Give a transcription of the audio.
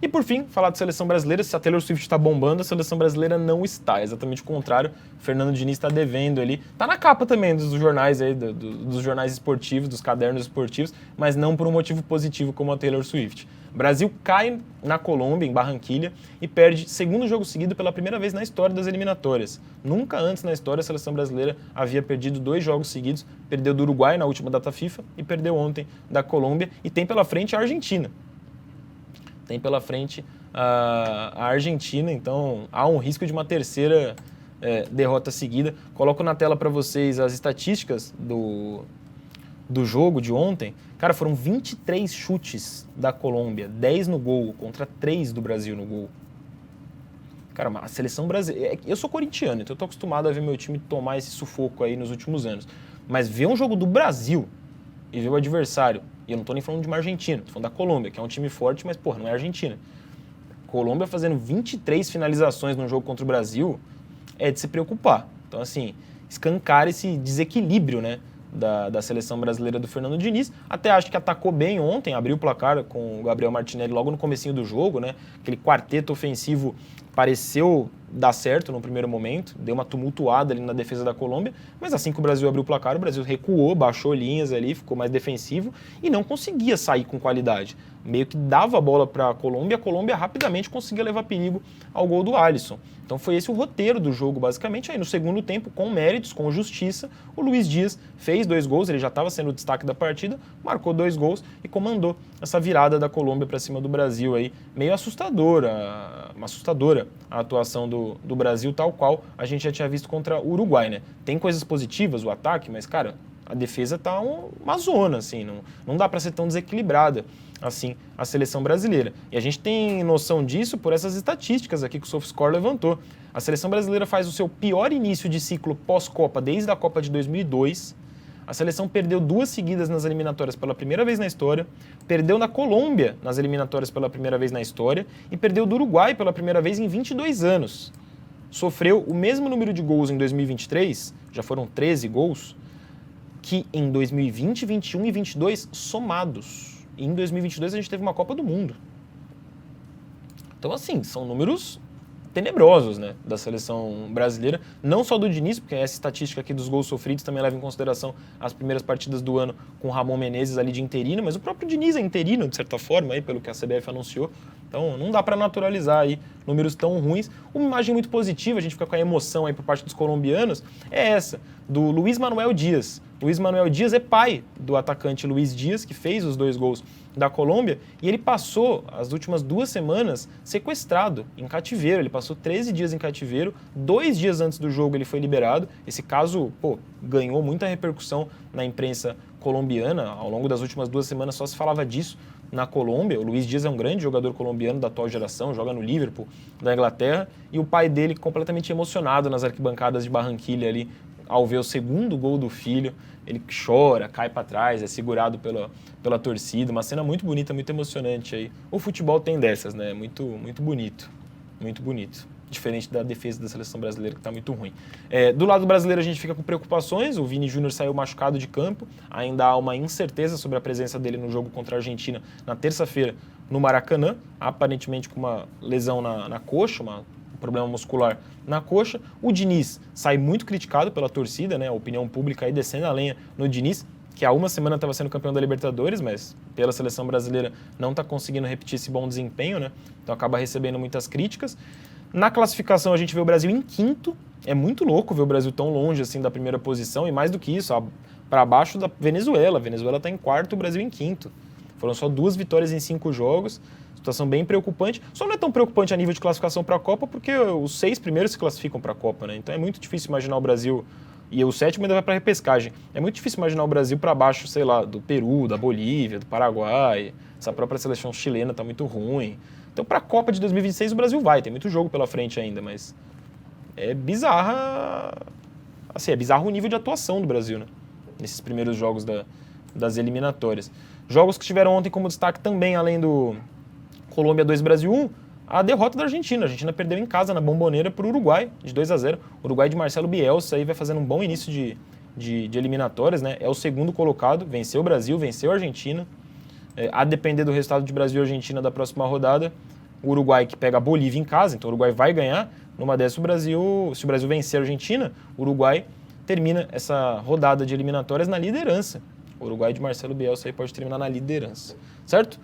E por fim, falar de seleção brasileira, se a Taylor Swift está bombando, a seleção brasileira não está. É exatamente o contrário. O Fernando Diniz está devendo ali. Está na capa também dos jornais aí, dos jornais esportivos, dos cadernos esportivos, mas não por um motivo positivo como a Taylor Swift. O Brasil cai na Colômbia, em Barranquilha, e perde segundo jogo seguido pela primeira vez na história das eliminatórias. Nunca antes na história a seleção brasileira havia perdido 2 jogos seguidos. Perdeu do Uruguai na última data FIFA e perdeu ontem da Colômbia. E tem pela frente a Argentina. Tem pela frente a Argentina, então há um risco de uma terceira derrota seguida. Coloco na tela para vocês as estatísticas do jogo de ontem. Cara, foram 23 chutes da Colômbia, 10 no gol, contra 3 do Brasil no gol. Cara, a seleção brasileira... Eu sou corintiano, então eu tô acostumado a ver meu time tomar esse sufoco aí nos últimos anos. Mas ver um jogo do Brasil e ver o adversário, e eu não tô nem falando de uma Argentina, tô falando da Colômbia, que é um time forte, mas, porra, não é Argentina. Colômbia fazendo 23 finalizações num jogo contra o Brasil é de se preocupar. Então, assim, escancar esse desequilíbrio, né, da seleção brasileira do Fernando Diniz. Até acho que atacou bem ontem, abriu o placar com o Gabriel Martinelli logo no comecinho do jogo, né? Aquele quarteto ofensivo pareceu dar certo no primeiro momento, deu uma tumultuada ali na defesa da Colômbia, mas assim que o Brasil abriu o placar, o Brasil recuou, baixou linhas ali, ficou mais defensivo e não conseguia sair com qualidade. Meio que dava a bola para a Colômbia rapidamente conseguia levar perigo ao gol do Alisson. Então foi esse o roteiro do jogo, basicamente. Aí no segundo tempo, com méritos, com justiça, o Luiz Dias fez 2 gols, ele já estava sendo o destaque da partida, marcou 2 gols e comandou essa virada da Colômbia para cima do Brasil aí, meio assustadora a atuação do Brasil, tal qual a gente já tinha visto contra o Uruguai, né? Tem coisas positivas, o ataque, mas, cara, a defesa tá uma zona, assim, não dá para ser tão desequilibrada assim a seleção brasileira. E a gente tem noção disso por essas estatísticas aqui que o SofaScore levantou. A seleção brasileira faz o seu pior início de ciclo pós-Copa desde a Copa de 2002. A seleção perdeu 2 seguidas nas eliminatórias pela primeira vez na história, perdeu na Colômbia nas eliminatórias pela primeira vez na história e perdeu do Uruguai pela primeira vez em 22 anos. Sofreu o mesmo número de gols em 2023, já foram 13 gols, que em 2020, 21 e 22 somados. E em 2022 a gente teve uma Copa do Mundo. Então, assim, são números tenebrosos, né, da seleção brasileira, não só do Diniz, porque essa estatística aqui dos gols sofridos também leva em consideração as primeiras partidas do ano com o Ramon Menezes ali de interino, mas o próprio Diniz é interino, de certa forma, aí, pelo que a CBF anunciou. Então não dá para naturalizar aí números tão ruins. Uma imagem muito positiva, a gente fica com a emoção aí por parte dos colombianos, é essa, do Luiz Manuel Dias. Luiz Manuel Dias é pai do atacante Luiz Dias, que fez os 2 gols da Colômbia, e ele passou as últimas 2 semanas sequestrado, em cativeiro. Ele passou 13 dias em cativeiro, 2 dias antes do jogo ele foi liberado. Esse caso, ganhou muita repercussão na imprensa colombiana. Ao longo das últimas 2 semanas só se falava disso na Colômbia. O Luiz Dias é um grande jogador colombiano da atual geração, joga no Liverpool da Inglaterra, e o pai dele completamente emocionado nas arquibancadas de Barranquilha ali, ao ver o segundo gol do filho. Ele chora, cai para trás, é segurado pela torcida. Uma cena muito bonita, muito emocionante aí. O futebol tem dessas, né? Muito, muito bonito. Muito bonito. Diferente da defesa da seleção brasileira, que está muito ruim. Do lado brasileiro, a gente fica com preocupações. O Vini Júnior saiu machucado de campo. Ainda há uma incerteza sobre a presença dele no jogo contra a Argentina na terça-feira no Maracanã. Aparentemente com uma lesão na coxa, um problema muscular na coxa. O Diniz sai muito criticado pela torcida, né? A opinião pública aí descendo a lenha no Diniz, que há uma semana estava sendo campeão da Libertadores, mas pela seleção brasileira não está conseguindo repetir esse bom desempenho, né? Então acaba recebendo muitas críticas. Na classificação a gente vê o Brasil em 5º. É muito louco ver o Brasil tão longe assim da primeira posição, e mais do que isso, para baixo da Venezuela. A Venezuela está em 4º, o Brasil em 5º. Foram só 2 vitórias em 5 jogos. Situação bem preocupante. Só não é tão preocupante a nível de classificação para a Copa, porque os 6 primeiros se classificam para a Copa, né? Então é muito difícil imaginar o Brasil, e o 7º ainda vai para a repescagem. É muito difícil imaginar o Brasil para baixo, sei lá, do Peru, da Bolívia, do Paraguai. Essa própria seleção chilena está muito ruim. Então para a Copa de 2026 o Brasil vai, tem muito jogo pela frente ainda, mas é bizarra, assim, é bizarro o nível de atuação do Brasil, né? Nesses primeiros jogos das eliminatórias. Jogos que tiveram ontem como destaque também, além do Colômbia 2, Brasil 1, a derrota da Argentina. A Argentina perdeu em casa na Bombonera para o Uruguai, de 2-0. O Uruguai de Marcelo Bielsa aí vai fazendo um bom início de eliminatórias, né? É o 2º colocado, venceu o Brasil, venceu a Argentina. A depender do resultado de Brasil e Argentina da próxima rodada, o Uruguai que pega a Bolívia em casa, então o Uruguai vai ganhar. Numa dessas, se o Brasil vencer a Argentina, o Uruguai termina essa rodada de eliminatórias na liderança. O Uruguai de Marcelo Bielsa aí pode terminar na liderança, certo?